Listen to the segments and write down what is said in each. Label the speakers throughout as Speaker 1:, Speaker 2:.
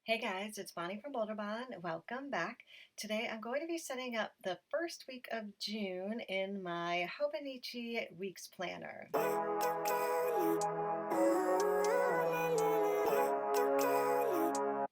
Speaker 1: Hey guys, it's Bonnie from Bolderbon. Welcome back. Today I'm going to be setting up the first week of June in my Hobonichi Weeks Planner.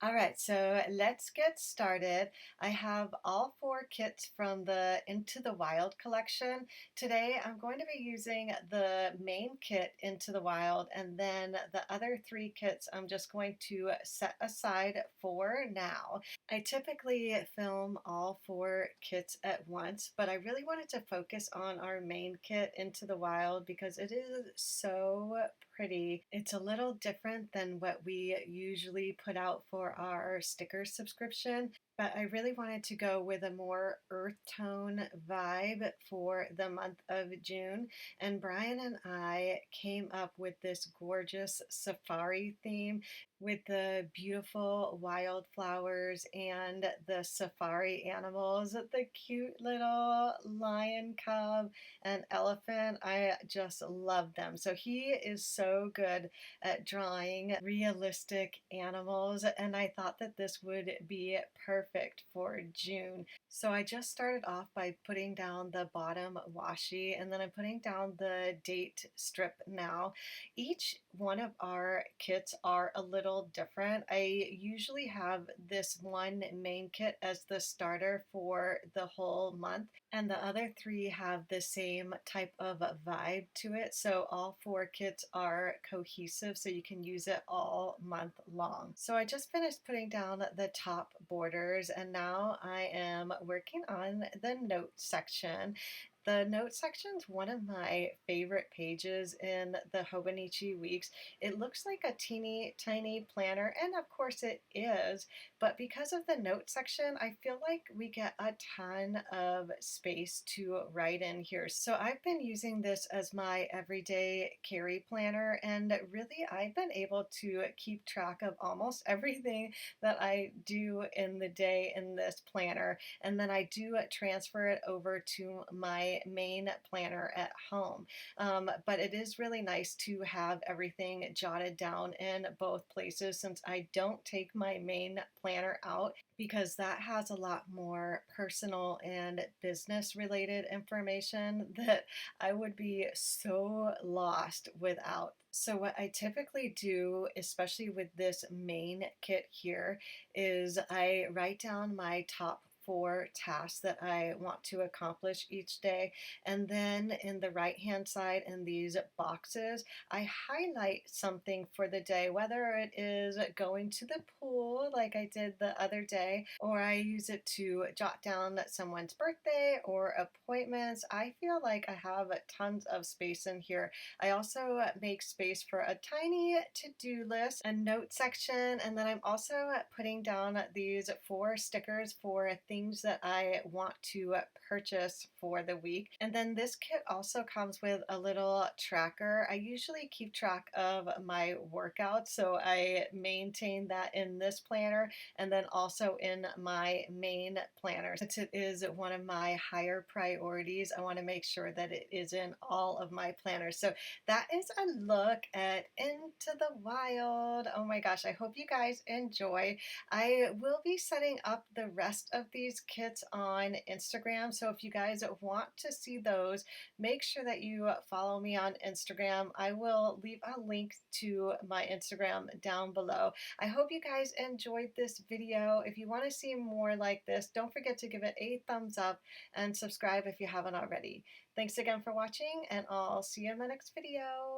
Speaker 1: All right, so let's get started. I have all four kits from the Into the Wild collection. Today I'm going to be using the main kit Into the Wild, and then the other three kits I'm just going to set aside for now. I typically film all four kits at once, but I really wanted to focus on our main kit Into the Wild because it is so pretty. It's a little different than what we usually put out for our sticker subscription, but I really wanted to go with a more earth tone vibe for the month of June. And Brian and I came up with this gorgeous safari theme with the beautiful wildflowers and the safari animals, the cute little lion cub and elephant. I just love them. So he is so good at drawing realistic animals, and I thought that this would be perfect for June. So I just started off by putting down the bottom washi, and then I'm putting down the date strip now. Each one of our kits are a little different. I usually have this one main kit as the starter for the whole month, and the other three have the same type of vibe to it. So all four kits are cohesive, so you can use it all month long. So I just finished putting down the top borders, and now I am working on the note section. The note section is one of my favorite pages in the Hobonichi Weeks. It looks like a teeny tiny planner, and of course it is, but because of the note section, I feel like we get a ton of space to write in here. So I've been using this as my everyday carry planner, and really I've been able to keep track of almost everything that I do in the day in this planner, and then I do transfer it over to my main planner at home. But it is really nice to have everything jotted down in both places, since I don't take my main planner out, because that has a lot more personal and business related information that I would be so lost without. So what I typically do, especially with this main kit here, is I write down my top four tasks that I want to accomplish each day. And then in the right hand side in these boxes, I highlight something for the day, whether it is going to the pool like I did the other day, or I use it to jot down someone's birthday or appointments. I feel like I have tons of space in here. I also make space for a tiny to-do list, a note section, and then I'm also putting down these four stickers for things that I want to purchase for the week. And then this kit also comes with a little tracker. I usually keep track of my workouts, so I maintain that in this planner and then also in my main planner. Since it is one of my higher priorities, I want to make sure that it is in all of my planners. So that is a look at Into the Wild. Oh my gosh, I hope you guys enjoy. I will be setting up the rest of these kits on Instagram, so if you guys want to see those, make sure that you follow me on Instagram. I will leave a link to my Instagram down below. I hope you guys enjoyed this video. If you want to see more like this, don't forget to give it a thumbs up and subscribe if you haven't already. Thanks again for watching, and I'll see you in my next video.